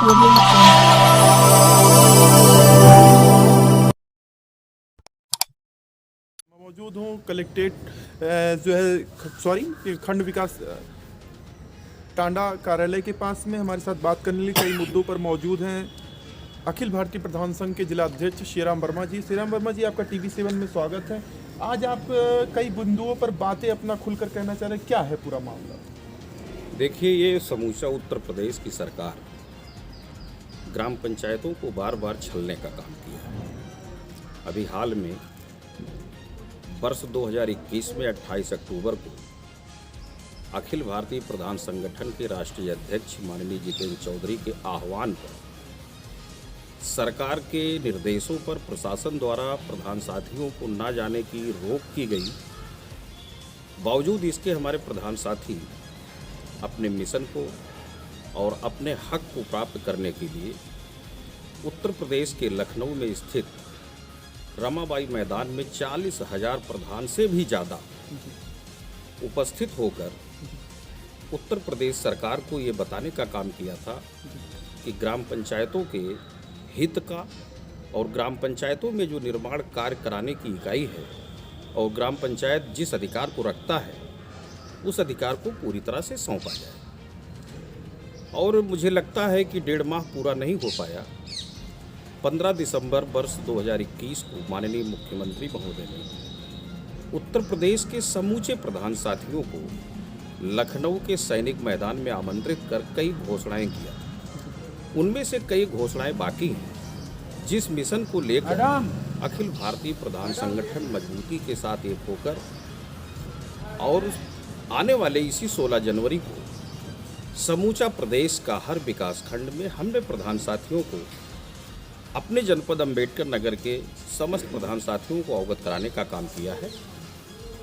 Audio Jungle। मौजूद हूँ collectorate जो है सॉरी खंड विकास टांडा कार्यालय के पास में। हमारे साथ बात करने के लिए कई मुद्दों पर मौजूद हैं अखिल भारतीय प्रधान संघ के जिला अध्यक्ष श्रीराम वर्मा जी। श्रीराम वर्मा जी, आपका TV7 में स्वागत है। आज आप कई बिंदुओं पर बातें अपना खुलकर कहना चाह रहे हैं, क्या है पूरा मामला? देखिए, ये समूचा उत्तर प्रदेश की सरकार ग्राम पंचायतों को बार बार छलने का काम किया है। अभी हाल में वर्ष 2021 में 28 अक्टूबर को अखिल भारतीय प्रधान संगठन के राष्ट्रीय अध्यक्ष माननीय जितेंद्र चौधरी के आह्वान पर सरकार के निर्देशों पर प्रशासन द्वारा प्रधान साथियों को न जाने की रोक की गई। बावजूद इसके हमारे प्रधान साथी अपने मिशन को और अपने हक को प्राप्त करने के लिए उत्तर प्रदेश के लखनऊ में स्थित रमाबाई मैदान में 40,000 प्रधान से भी ज़्यादा उपस्थित होकर उत्तर प्रदेश सरकार को ये बताने का काम किया था कि ग्राम पंचायतों के हित का और ग्राम पंचायतों में जो निर्माण कार्य कराने की इकाई है और ग्राम पंचायत जिस अधिकार को रखता है उस अधिकार को पूरी तरह से सौंपा जाए। और मुझे लगता है कि 1.5 माह पूरा नहीं हो पाया। 15 दिसंबर वर्ष 2021 को माननीय मुख्यमंत्री महोदय ने उत्तर प्रदेश के समूचे प्रधान साथियों को लखनऊ के सैनिक मैदान में आमंत्रित कर कई घोषणाएं किया। उनमें से कई घोषणाएं बाकी हैं जिस मिशन को लेकर अखिल भारतीय प्रधान संगठन मजबूती के साथ एक होकर और आने वाले इसी 16 जनवरी को समूचा प्रदेश का हर विकास खंड में हमने प्रधान साथियों को अपने जनपद अंबेडकर नगर के समस्त प्रधान साथियों को अवगत कराने का काम किया है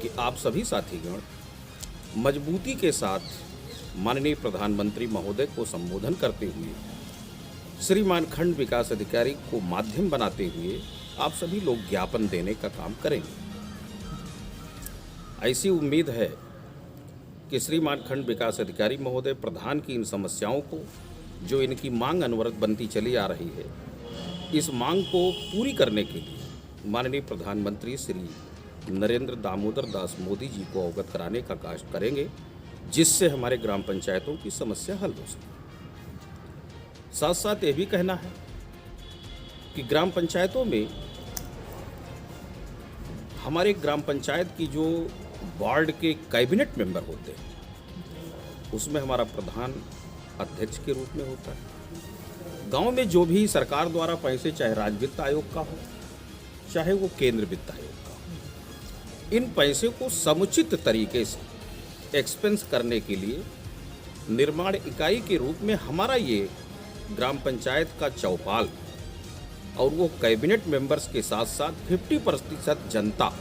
कि आप सभी साथीगण मजबूती के साथ माननीय प्रधानमंत्री महोदय को संबोधन करते हुए श्रीमान खंड विकास अधिकारी को माध्यम बनाते हुए आप सभी लोग ज्ञापन देने का काम करेंगे। ऐसी उम्मीद है कि श्रीमान खंड विकास अधिकारी महोदय प्रधान की इन समस्याओं को, जो इनकी मांग अनवरत बनती चली आ रही है, इस मांग को पूरी करने के लिए माननीय प्रधानमंत्री श्री नरेंद्र दामोदर दास मोदी जी को अवगत कराने का कार्य करेंगे, जिससे हमारे ग्राम पंचायतों की समस्या हल हो सके। साथ साथ ये भी कहना है कि ग्राम पंचायतों में हमारे ग्राम पंचायत की जो वार्ड के कैबिनेट मेंबर होते हैं उसमें हमारा प्रधान अध्यक्ष के रूप में होता है। गांव में जो भी सरकार द्वारा पैसे, चाहे राज्य वित्त आयोग का हो चाहे वो केंद्र वित्त आयोग का हो, इन पैसे को समुचित तरीके से एक्सपेंस करने के लिए निर्माण इकाई के रूप में हमारा ये ग्राम पंचायत का चौपाल और वो कैबिनेट मेंबर्स के साथ साथ 50% जनता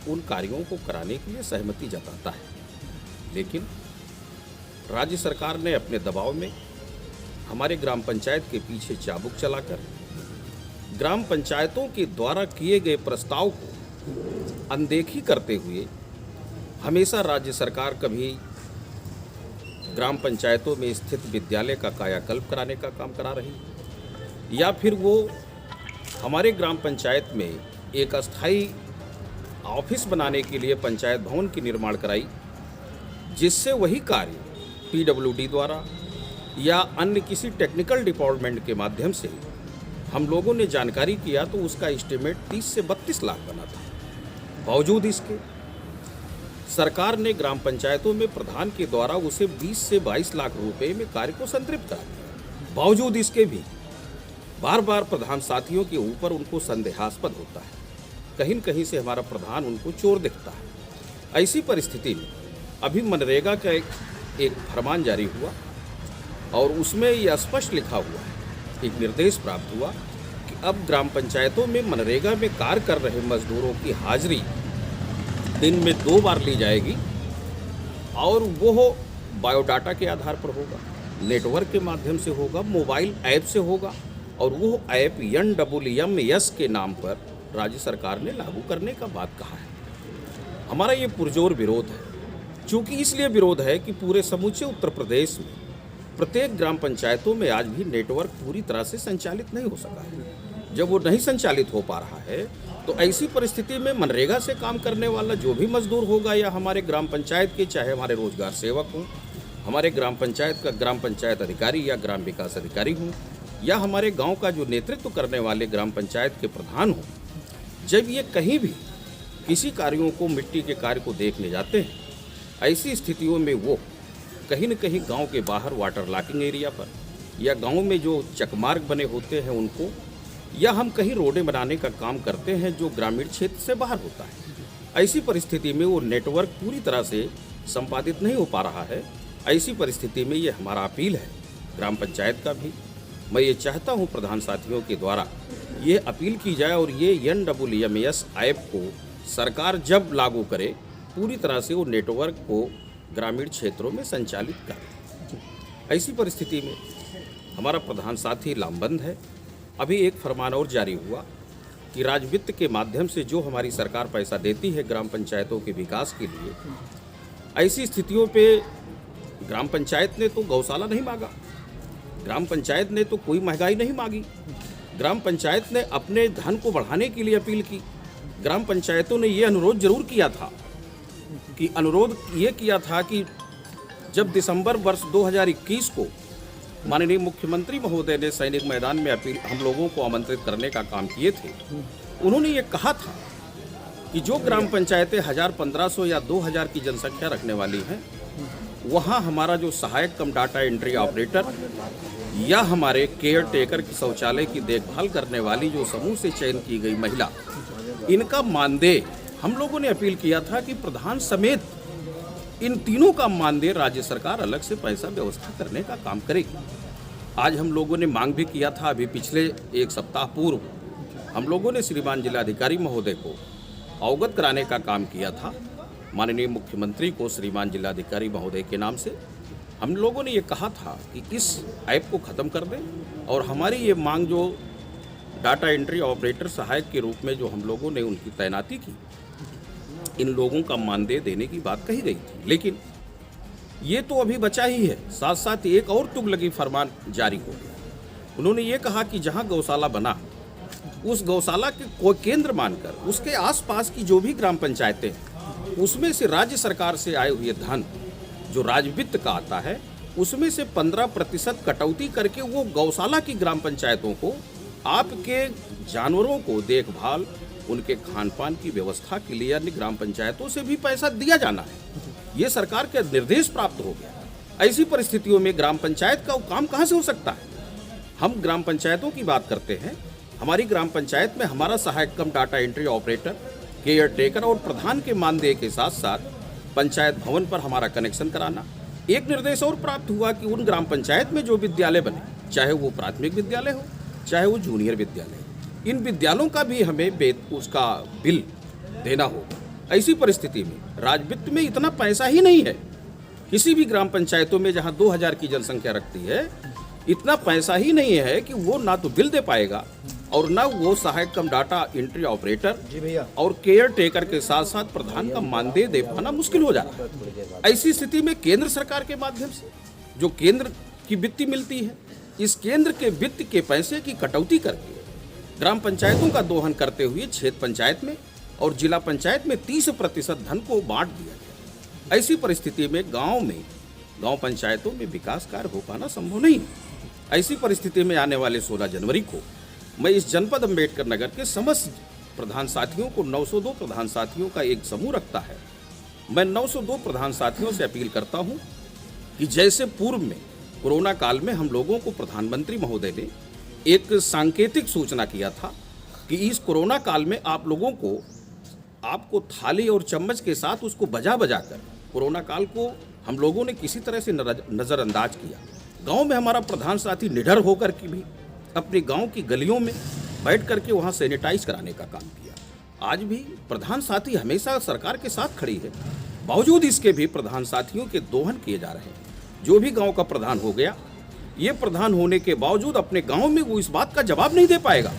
उन कार्यों को कराने के लिए सहमति जताता है। लेकिन राज्य सरकार ने अपने दबाव में हमारे ग्राम पंचायत के पीछे चाबुक चलाकर ग्राम पंचायतों के द्वारा किए गए प्रस्ताव को अनदेखी करते हुए हमेशा राज्य सरकार कभी ग्राम पंचायतों में स्थित विद्यालय का कायाकल्प कराने का काम करा रही है, या फिर वो हमारे ग्राम पंचायत में एक अस्थायी ऑफिस बनाने के लिए पंचायत भवन की निर्माण कराई, जिससे वही कार्य PWD द्वारा या अन्य किसी टेक्निकल डिपार्टमेंट के माध्यम से हम लोगों ने जानकारी किया तो उसका एस्टिमेट 30 से 32 लाख बना था। बावजूद इसके सरकार ने ग्राम पंचायतों में प्रधान के द्वारा उसे 20 से 22 लाख रुपए में कार्य को संतृप्त करा दिया। बावजूद इसके भी बार बार प्रधान साथियों के ऊपर उनको संदेहास्पद होता है, कहीं न कहीं से हमारा प्रधान उनको चोर दिखता है। ऐसी परिस्थिति में अभी मनरेगा का एक फरमान जारी हुआ और उसमें यह स्पष्ट लिखा हुआ है, एक निर्देश प्राप्त हुआ कि अब ग्राम पंचायतों में मनरेगा में कार्य कर रहे मजदूरों की हाजिरी दिन में 2 बार ली जाएगी और वो बायोडाटा के आधार पर होगा, नेटवर्क के माध्यम से होगा, मोबाइल ऐप से होगा और वो ऐप NWMS के नाम पर राज्य सरकार ने लागू करने का बात कहा है। हमारा ये पुरजोर विरोध है, चूँकि इसलिए विरोध है कि पूरे समूचे उत्तर प्रदेश में प्रत्येक ग्राम पंचायतों में आज भी नेटवर्क पूरी तरह से संचालित नहीं हो सका है। जब वो नहीं संचालित हो पा रहा है तो ऐसी परिस्थिति में मनरेगा से काम करने वाला जो भी मजदूर होगा या हमारे ग्राम पंचायत के, चाहे हमारे रोजगार सेवक हों, हमारे ग्राम पंचायत का ग्राम पंचायत अधिकारी या ग्राम विकास अधिकारी हों, या हमारे गांव का जो नेतृत्व करने वाले ग्राम पंचायत के प्रधान हों, जब ये कहीं भी किसी कार्यों को, मिट्टी के कार्य को देखने जाते हैं, ऐसी स्थितियों में वो कहीं न कहीं गांव के बाहर वाटर लॉकिंग एरिया पर या गांव में जो चकमार्ग बने होते हैं उनको, या हम कहीं रोडें बनाने का काम करते हैं जो ग्रामीण क्षेत्र से बाहर होता है। ऐसी परिस्थिति में वो नेटवर्क पूरी तरह से संपादित नहीं हो पा रहा है। ऐसी परिस्थिति में ये हमारा अपील है ग्राम पंचायत का भी। मैं ये चाहता हूँ प्रधान साथियों के द्वारा ये अपील की जाए और ये NWMS ऐप को सरकार जब लागू करे पूरी तरह से वो नेटवर्क को ग्रामीण क्षेत्रों में संचालित करे। ऐसी परिस्थिति में हमारा प्रधान साथी लामबंद है। अभी एक फरमान और जारी हुआ कि राजवित्त के माध्यम से जो हमारी सरकार पैसा देती है ग्राम पंचायतों के विकास के लिए, ऐसी स्थितियों पे ग्राम पंचायत ने तो गौशाला नहीं मांगा, ग्राम पंचायत ने तो कोई महंगाई नहीं मांगी, ग्राम पंचायत ने अपने धन को बढ़ाने के लिए अपील की। ग्राम पंचायतों ने ये अनुरोध जरूर किया था कि जब दिसंबर वर्ष 2021 को माननीय मुख्यमंत्री महोदय ने सैनिक मैदान में अपील हम लोगों को आमंत्रित करने का काम किए थे, उन्होंने ये कहा था कि जो ग्राम पंचायतें 1000, 1500 या 2000 की जनसंख्या रखने वाली हैं, वहाँ हमारा जो सहायक कम डाटा एंट्री ऑपरेटर या हमारे केयर टेकर की शौचालय की देखभाल करने वाली जो समूह से चयन की गई महिला, इनका मानदेय हम लोगों ने अपील किया था कि प्रधान समेत इन तीनों का मानदेय राज्य सरकार अलग से पैसा व्यवस्था करने का काम करेगी। आज हम लोगों ने मांग भी किया था। अभी पिछले एक सप्ताह पूर्व हम लोगों ने श्रीमान जिलाधिकारी महोदय को अवगत कराने का काम किया था। माननीय मुख्यमंत्री को श्रीमान जिलाधिकारी महोदय के नाम से हम लोगों ने ये कहा था कि इस ऐप को ख़त्म कर दें और हमारी ये मांग जो डाटा एंट्री ऑपरेटर सहायक के रूप में जो हम लोगों ने उनकी तैनाती की, इन लोगों का मानदेय देने की बात कही गई थी। लेकिन ये तो अभी बचा ही है, साथ साथ एक और तुगलकी फरमान जारी हो गया। उन्होंने ये कहा कि जहां गौशाला बना उस गौशाला के कोई केंद्र मानकर उसके आसपास की जो भी ग्राम पंचायतें हैं, उसमें से राज्य सरकार से आए हुए धन जो राजवित्त का आता है, उसमें से 15% कटौती करके वो गौशाला की ग्राम पंचायतों को आपके जानवरों को देखभाल, उनके खान पान की व्यवस्था के लिए अन्य ग्राम पंचायतों से भी पैसा दिया जाना है। ये सरकार के निर्देश प्राप्त हो गया। ऐसी परिस्थितियों में ग्राम पंचायत का काम कहाँ से हो सकता है? हम ग्राम पंचायतों की बात करते हैं। हमारी ग्राम पंचायत में हमारा सहायक cum data entry operator, caretaker और प्रधान के मानदेय के साथ साथ पंचायत भवन पर हमारा कनेक्शन कराना। एक निर्देश और प्राप्त हुआ कि उन ग्राम पंचायत में जो विद्यालय बने, चाहे वो प्राथमिक विद्यालय हो चाहे वो जूनियर विद्यालय, इन विद्यालयों का भी हमें उसका बिल देना होगा। ऐसी परिस्थिति में राजवित्त में इतना पैसा ही नहीं है। किसी भी ग्राम पंचायतों में जहां 2000 की जनसंख्या रखती है, इतना पैसा ही नहीं है कि वो ना तो बिल दे पाएगा और ना वो सहायक कम डाटा एंट्री ऑपरेटर और केयर टेकर के साथ साथ प्रधान का मानदेय दे पाना मुश्किल हो जाता है। ऐसी स्थिति में केंद्र सरकार के माध्यम से जो केंद्र की वित्त मिलती है, इस केंद्र के वित्त के पैसे की कटौती करके ग्राम पंचायतों का दोहन करते हुए क्षेत्र पंचायत में और जिला पंचायत में 30% धन को बांट दिया गया। ऐसी परिस्थिति में गांव पंचायतों में विकास कार्य हो पाना संभव नहीं है। ऐसी परिस्थिति में आने वाले 16 जनवरी को मैं इस जनपद अम्बेडकर नगर के समस्त प्रधान साथियों को 902 प्रधान साथियों का एक समूह रखता है। मैं 902 प्रधान साथियों से अपील करता हूं कि जैसे पूर्व में कोरोना काल में हम लोगों को प्रधानमंत्री महोदय ने एक सांकेतिक सूचना किया था कि इस कोरोना काल में आप लोगों को आपको थाली और चम्मच के साथ उसको बजा कर कोरोना काल को हम लोगों ने किसी तरह से नज़रअंदाज किया। गांव में हमारा प्रधान साथी निडर होकर के भी अपने गांव की गलियों में बैठ करके वहां सैनिटाइज कराने का काम किया। आज भी प्रधान साथी हमेशा सरकार के साथ खड़ी है, बावजूद इसके भी प्रधान साथियों के दोहन किए जा रहे हैं। जो भी गांव का प्रधान हो गया, ये प्रधान होने के बावजूद अपने गांव में वो इस बात का जवाब नहीं दे पाएगा।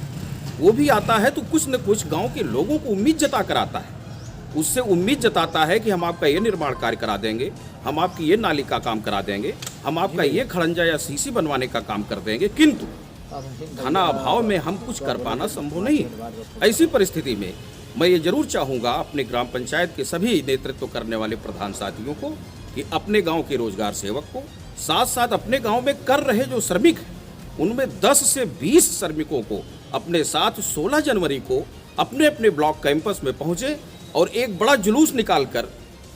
वो भी आता है तो कुछ न कुछ गांव के लोगों को उम्मीद जता कर आता है उससे उम्मीद जताता है कि हम आपका ये निर्माण कार्य करा देंगे, हम आपकी ये नाली का काम करा देंगे, हम आपका ये खड़ंजा या सीसी बनवाने का काम कर देंगे, किंतु धना अभाव में हम कुछ कर पाना संभव नहीं है। ऐसी परिस्थिति में मैं ये जरूर चाहूँगा अपने ग्राम पंचायत के सभी नेतृत्व करने वाले प्रधान साथियों को कि अपने गांव के रोजगार सेवक को, साथ साथ अपने गांव में कर रहे जो श्रमिक हैं उनमें 10 से 20 श्रमिकों को अपने साथ 16 जनवरी को अपने अपने ब्लॉक कैंपस में पहुँचे और एक बड़ा जुलूस निकालकर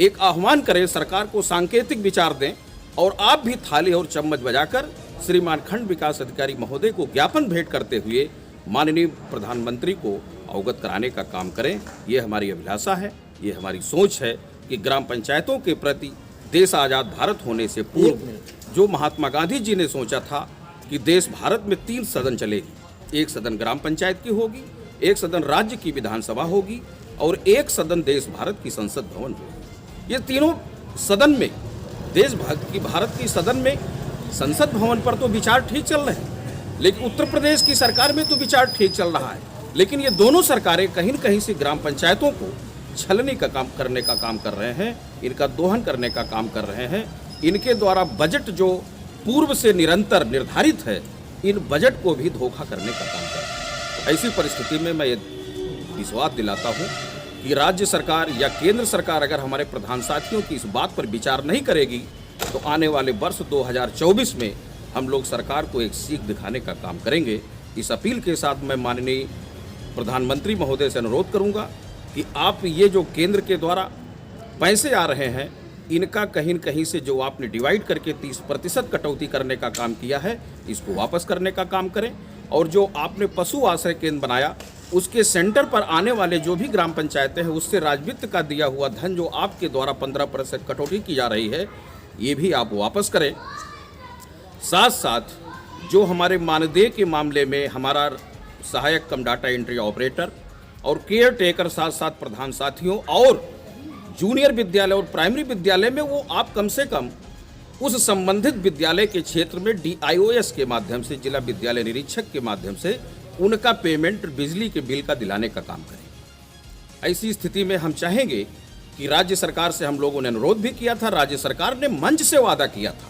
एक आह्वान करें, सरकार को सांकेतिक विचार दें और आप भी थाली और चम्मच बजाकर श्रीमान खंड विकास अधिकारी महोदय को ज्ञापन भेंट करते हुए माननीय प्रधानमंत्री को अवगत कराने का काम करें। ये हमारी अभिलाषा है, ये हमारी सोच है कि ग्राम पंचायतों के प्रति देश आज़ाद भारत होने से पूर्व जो महात्मा गांधी जी ने सोचा था कि देश भारत में 3 सदन चलेगी, एक सदन ग्राम पंचायत की होगी, एक सदन राज्य की विधानसभा होगी और एक सदन देश भारत की संसद भवन होगी। ये तीनों सदन में भारत की सदन में संसद भवन पर तो विचार ठीक चल रहे हैं, लेकिन उत्तर प्रदेश की सरकार में तो विचार ठीक चल रहा है, लेकिन ये दोनों सरकारें कहीं न कहीं से ग्राम पंचायतों को छलने का काम करने का काम कर रहे हैं, इनका दोहन करने का काम कर रहे हैं। इनके द्वारा बजट जो पूर्व से निरंतर निर्धारित है, इन बजट को भी धोखा करने का काम कर रहे हैं। ऐसी परिस्थिति में मैं ये विश्वास दिलाता हूँ कि राज्य सरकार या केंद्र सरकार अगर हमारे प्रधान साथियों की इस बात पर विचार नहीं करेगी तो आने वाले वर्ष 2024 में हम लोग सरकार को एक सीख दिखाने का काम करेंगे। इस अपील के साथ मैं माननीय प्रधानमंत्री महोदय से अनुरोध करूंगा कि आप ये जो केंद्र के द्वारा पैसे आ रहे हैं, इनका कहीं न कहीं से जो आपने डिवाइड करके 30% कटौती करने का काम किया है, इसको वापस करने का काम करें। और जो आपने पशु आश्रय केंद्र बनाया, उसके सेंटर पर आने वाले जो भी ग्राम पंचायतें हैं, उससे राजवित्त का दिया हुआ धन जो आपके द्वारा 15% कटौती की जा रही है, ये भी आप वापस करें। साथ साथ जो हमारे मानदेय के मामले में हमारा सहायक कम डाटा एंट्री ऑपरेटर और केयर टेकर साथ साथ प्रधान साथियों और जूनियर विद्यालय और प्राइमरी विद्यालय में वो आप कम से कम उस संबंधित विद्यालय के क्षेत्र में DIOS के माध्यम से, जिला विद्यालय निरीक्षक के माध्यम से उनका पेमेंट बिजली के बिल का दिलाने का काम करें। ऐसी स्थिति में हम चाहेंगे कि राज्य सरकार से हम लोगों ने अनुरोध भी किया था, राज्य सरकार ने मंच से वादा किया था।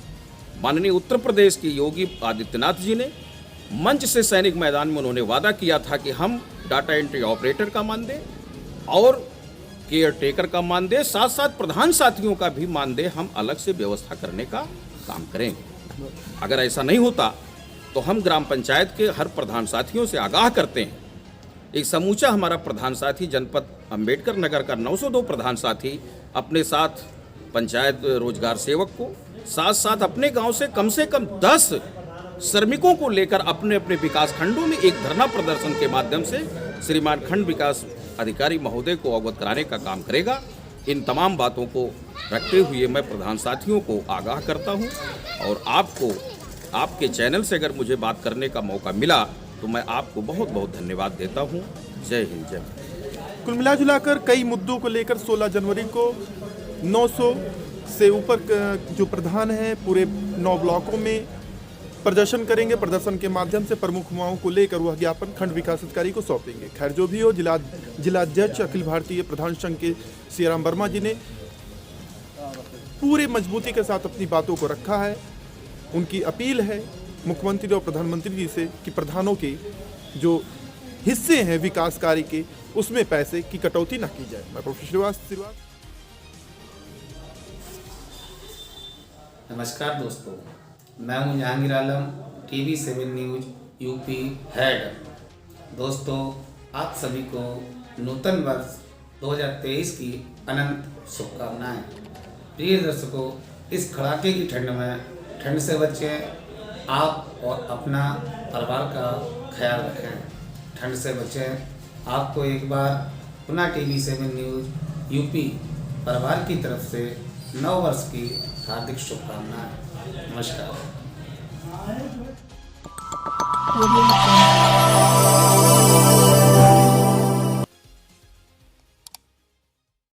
माननीय उत्तर प्रदेश के योगी आदित्यनाथ जी ने मंच से सैनिक मैदान में उन्होंने वादा किया था कि हम डाटा एंट्री ऑपरेटर का मानदेय और केयर टेकर का मानदेय, साथ साथ प्रधान साथियों का भी मानदेय हम अलग से व्यवस्था करने का काम करेंगे। अगर ऐसा नहीं होता तो हम ग्राम पंचायत के हर प्रधान साथियों से आगाह करते हैं, एक समूचा हमारा प्रधान साथी जनपद अंबेडकर नगर का 902 प्रधान साथी अपने साथ पंचायत रोजगार सेवक को, साथ साथ अपने गांव से कम 10 श्रमिकों को लेकर अपने अपने विकास खंडों में एक धरना प्रदर्शन के माध्यम से श्रीमान खंड विकास अधिकारी महोदय को अवगत कराने का काम करेगा। इन तमाम बातों को रखते हुए मैं प्रधान साथियों को आगाह करता हूं और आपको आपके चैनल से अगर मुझे बात करने का मौका मिला तो मैं आपको बहुत बहुत धन्यवाद देता हूं। जय हिंद, जय भारत। कुल मिला जुलाकर कई मुद्दों को लेकर 16 जनवरी को 900 से ऊपर जो प्रधान हैं पूरे 9 ब्लॉकों में प्रदर्शन करेंगे। प्रदर्शन के माध्यम से प्रमुख मांगों को लेकर वह ज्ञापन खंड विकास अधिकारी को सौंपेंगे। खैर जो भी हो, जिलाध्यक्ष अखिल भारतीय प्रधान संघ के सियाराम वर्मा जी ने पूरे मजबूती के साथ अपनी बातों को रखा है। उनकी अपील है मुख्यमंत्री और प्रधानमंत्री जी से कि प्रधानों के जो हिस्से हैं विकास कार्य के, उसमें पैसे की कटौती न की जाए। मैं प्रोफेसर श्रीवास। नमस्कार दोस्तों, मैं हूं जहांगीर आलम, TV7 न्यूज यूपी हेड। दोस्तों, आप सभी को नूतन वर्ष 2023 की अनंत शुभकामनाएं। प्रिय दर्शकों, इस कड़ाके की ठंड में ठंड से बचें, आप और अपना परिवार का ख्याल रखें। ठंड से बचें। आपको एक बार पुनः TV7 न्यूज यूपी परिवार की तरफ से नव वर्ष की हार्दिक शुभकामनाएं। नमस्कार।